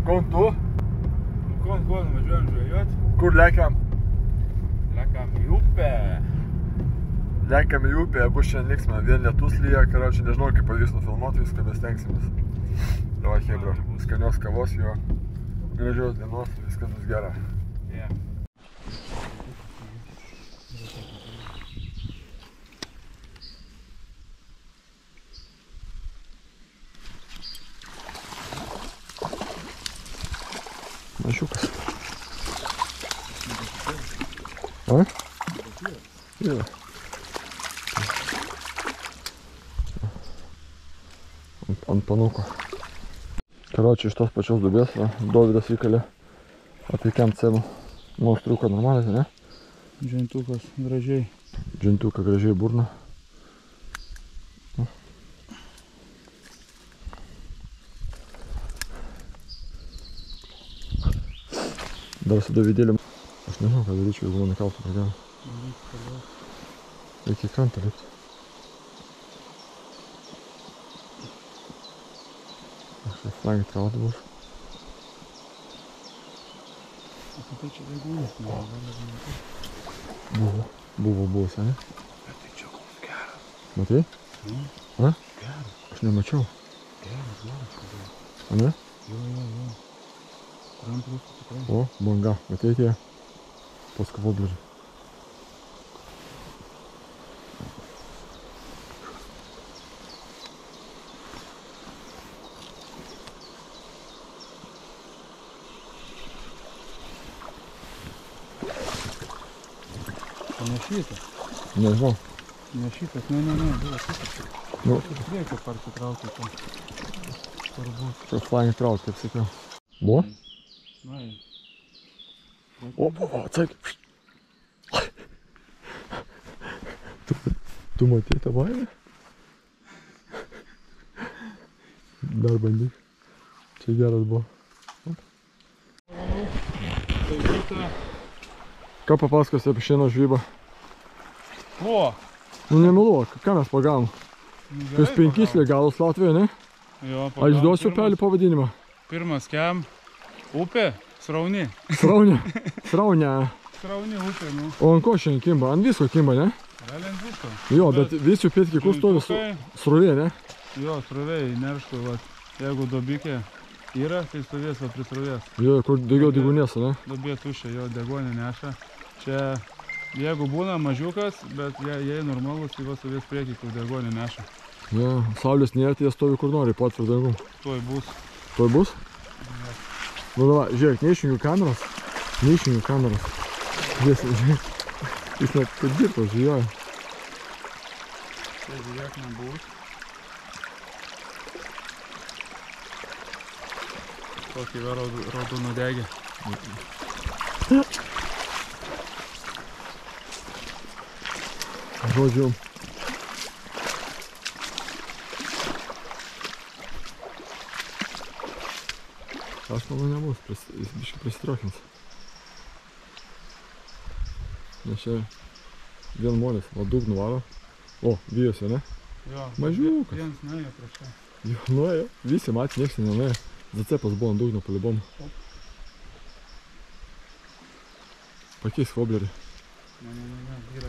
Kon tu? Kon, važiuojam žvejot. Kur lekiam? Lekam į upę. Lekiam į upę, jeigu šiandien liksime. Vien lietus lyja, karočiui nežinau, kaip pavyks nufilmuoti viską, bet stengsimės. Davai, Hebra, skanios kavos, jo. Gražios dienos, viskas bus gera. Yeah. Mašiukas. A? Yra. Ant panuko. Karočiui, iš tos pačios dubės, Dovydas įkalė apie kemcemų. Monstruką normaliai, ne? Džentukas gražiai. Džentuką gražiai burna. Dar su Dovydėliu. Aš nežinau, ką daryčiau, jeigu mane kaltų pradėjau. Reikia į krantą lipti. Aš tai flangį trauti bus. Tai čia daigūnas, Buvo, seniai. Bet tai čia koks geras. Matai? A? Geras. Aš nemačiau. Geras. A ne? Jo. Kramplius tikrai. O, banga. Matai tie? Paskui voblerį. Nešytas. Nežinau. Nešytas, ne, buvo kitas. Nu. Iš priekio parsitraukė to. Turbūt. Čia flangį trauti, kaip sakiau. Buvo? Na, O, buvo, atsak. Tu matei tą baimę? Dar bandyk. Čia geras buvo. tai būtų. Ką papasakosi apie šiandien žvybą? O! Nu nemeluok, ką mes pagavom? Jūs 5 legalus Latvijoje, ne? Jo, A išduosiu upelį pavadinimą? Pirmas kem. Upė. Srauni. Sraunė. Sraunė. Srauni upė, nu. O ant ko šiandien kimba? Ant visko kimba, ne? Realiai ant visko. Jo, bet visių pėdkiekų stovi srovė, ne? Jo, srovėjai, nerštų, vat. Jeigu dobikė yra, tai stovės va prie srovės. Jo, kur daugiau degunės, ne? Dobė tuščia, jo degonė neša. Čia, jeigu būna mažiukas, bet jei normalus, tai va stovės priekį, kur degonė neša. Jo, saulės nėra, tai jie stovi kur nori, pat per dangum. Tuoj bus. Tuoj bus? Nu, davai, žiūrėk, neišjungiu kameros. Neišjungiu kameros. Žiūrėk, jis net padirtos, žiūrėjo. Tai žiūrėk, nebus. Tokį raudonų degį. Žodžiu. Aš manau nebus, jis biškai prisitrokins. Nes čia vien molis, o dugnu varo. O, vijosi, ne? Jo, mažiukas. Vienas nuėjo prieš tai. Jo, nuėjo. Visi matė, nieks nenuėjo. Zacepas buvo ant dugno palibom. Pakeis woblerį. Ne, vyra.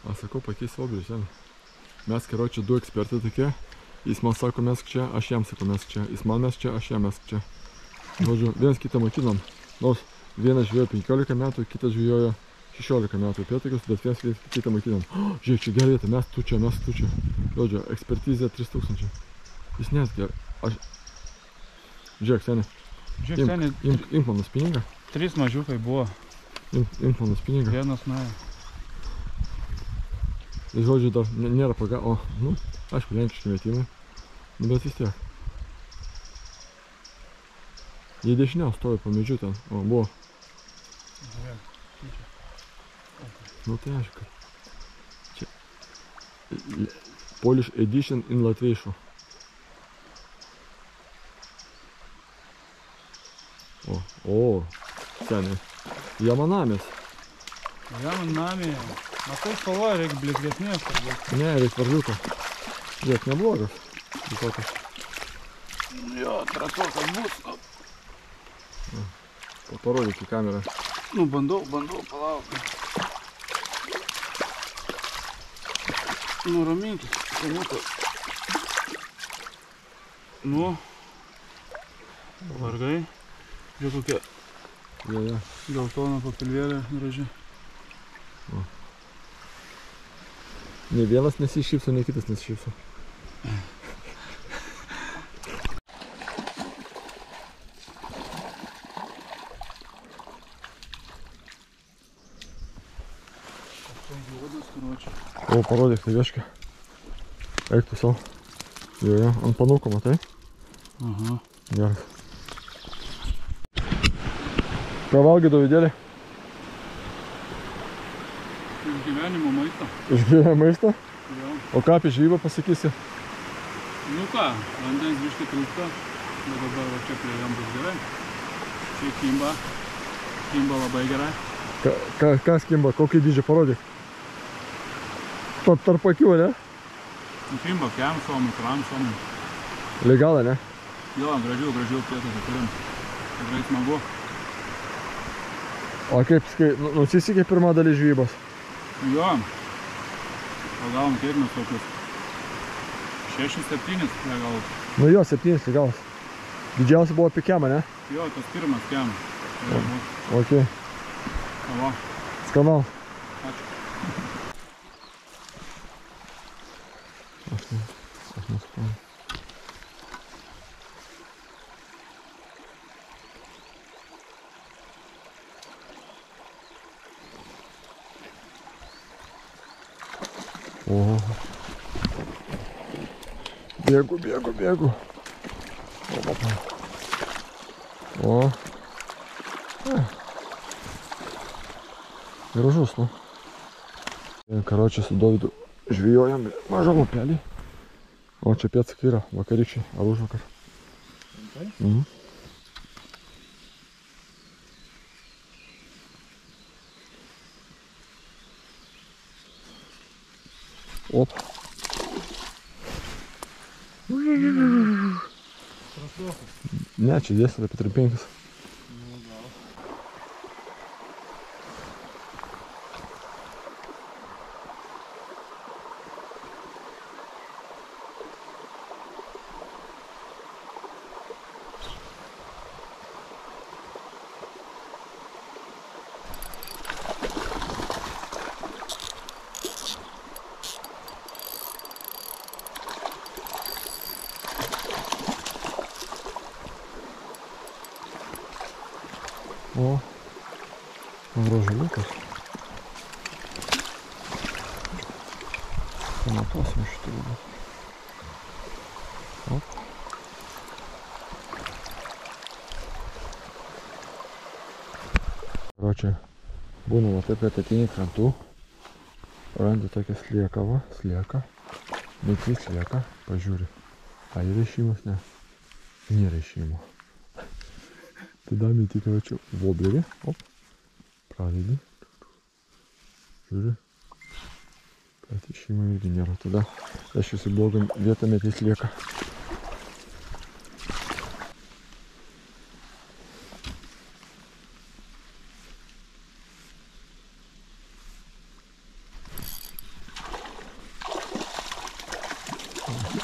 Aš sakau, pakeis woblerį šiandien. Mes, karočiui, 2 ekspertai tokie. Jis man sako, mesk čia, aš jam sakau, mesk čia. Jis man mesk čia, aš jam mesk čia. Žodžiu, vienas kitą mokinom. Nors vienas žvėjo 15 metų, kitas žvėjojo 16 metų upėtakius, bet vienas kitą mokinom. Žiūrėk, čia gerai vieta, mes tu čia. Žodžiu, ekspertizė 3000. Jis nes gerai. Aš... Žiūrėk, seniai. Imk mano spiningą. 3 mažiukai buvo. Imk mano spiningą. Vienas nuėjo. Ir žodžiu, dar nėra o, nu, aišku, lenkiški metimai. Bet vis tiek. Jie dešiniau stovi po medžiu ten. O, buvo. Nu tai aišku. Čia. Polish edition in Latviešu. O, seniai. Jamanamės. Jamanamė. Matai, spalva reikia blizgesnės turbūt. Ne, reikia varliuko. Žiūrėk, neblogas. Visokas. Jo, tratokas bus. Parodyk į kamerą. Nu, bandau, palauk. Nuraminkis, kamukas. Nu, vargai. Žiūrėk kokia Jo. geltona papilvėlė graži. Ne vienas nesišypso, ne kitas nesišypso. O, parodyk, tai vieškia. Eik tu savo. Jo, ant panuko, matai? Aha. Geras. Ką valgai, Dovydėlį? Iš gyvenimo maisto. Iš gyvenimo maisto? Jo. O ką apie žvejybą pasakysi? Nu ką, vandens biškai trūksta, bet dabar va čia prie jam bus gerai. Čia kimba. Kimba labai gerai. Kas kimba? Kokį dydžią parodyk? Tarp akių, ne? Nu kimba, kem somai, kram somai. Legalą, ne? Jo, gražių pietų turim. Tikrai smagu. O kaip, nusisikė pirmą dalį žvejybos? Jo. Pagavom kiek mes tokius. 6-7 legalus. Nu jo, 7 legalas. Didžiausia buvo apie kemą, ne? Jo, tas pirmas kem. Ok. Va. Skanaus. Ačiū. Aš nesuprantu. Oho. Bėgu. O. Gražus, nu. Karočią su Dovydu žvejojam mažą lopelį. O čia pėdsakai yra, vakarykščiai, ar užvakar. Mhm. Op. Ne, čia 10 apie 3-5. O, gražuliukas. Pamatuosim šitą būdą. Op. Karočią, būna va taip, kad ateini krantų, randi tokią slieką, va, slieka, metys slieka, pažiūri. A, yra išėjimas, ne? Nėra išėjimo. Tada meti, короче, воблерį, op, pradedi, žiūri, kad išėjimo irgi nėra, tada aš visi blogą vietą metys lieka.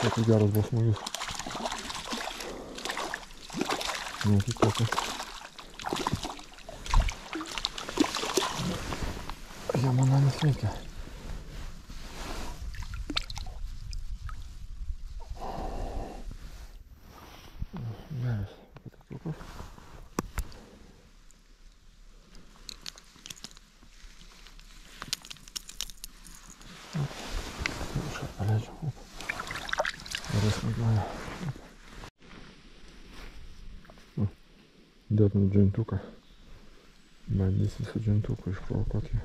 Tai geras buvo smagus. Nu, tai tokia. Jie mano nesveikia. Geras. Aš paleidžiu. Gerai smagioja. Dėtum džentuką. Bandysim su džentuku išprovokuoti.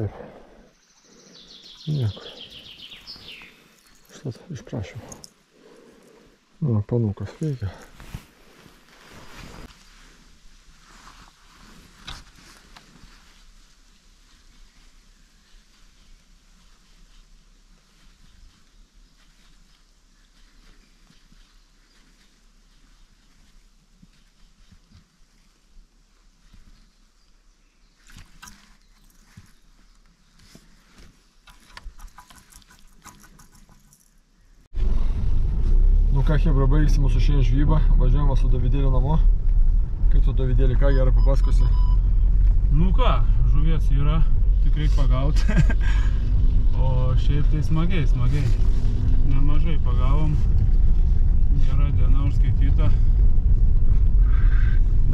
taip. Nieko. Štat išprašym. Nu, panukas veikia. Nu ką, chebra, baigsim mūsų šiandien žvybą, važiuojame su Davidėliu namo. Kaip tu, Davidėli, ką gerai papasakosi? Nu ką, žuvies yra, tikrai pagauti. O šiaip tai smagiai. Nemažai pagavom. Gera diena užskaityta.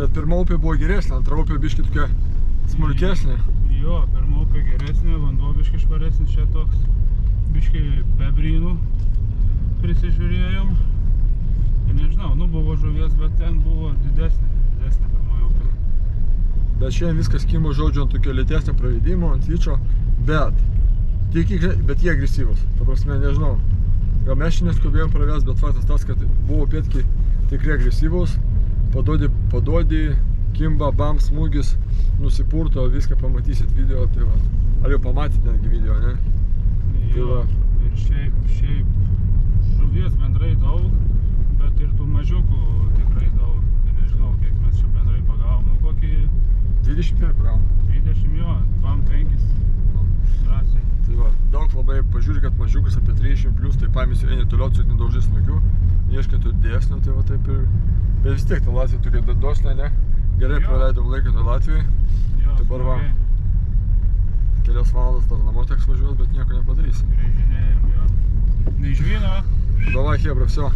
Bet pirma upė buvo geresnė, antra upė biški tokia smulkesnė. Jo, pirma upė geresnė, vanduo biški švaresnis, čia toks biški bebrynų prisižiūrėjom. Ir nežinau, nu buvo žuvies, bet ten buvo didesnė pirmoji upė. Bet šiandien viskas kimo žodžiu ant tokio lėtesnio pravedimo, ant vyčio, bet jie agresyvus. Ta prasme, nežinau, gal mes šiandien skubėjom pravest, bet faktas tas, kad buvo upėtkiai tikrai agresyvus, paduodi, kimba, bam, smūgis, nusipurto, viską pamatysit video, tai va. Ar jau pamatėt netgi video, ne? Jo, ir šiaip žuvies bendrai daug, bet ir tų mažiukų tikrai daug. Tai nežinau, kiek mes čia bendrai pagavom. Nu, kokį 20 pagavom. 20 jo, 2-5 drąsiai. Tai va, daug labai pažiūri, kad mažiukas apie 30 plius, tai paimėsiu eini toliau, tik nedaužai smagių, ieškai tų dėsnių, tai va taip ir... Bet vis tiek ta Latvija tokia dosnė, ne? Gerai praleidom laiką tai Latvijai. Jo, dabar va, kelias valandas dar namo teks važiuoti, bet nieko nepadarysim. Grįžinėjom, jo. Neižvyno. Davai, chebra, все.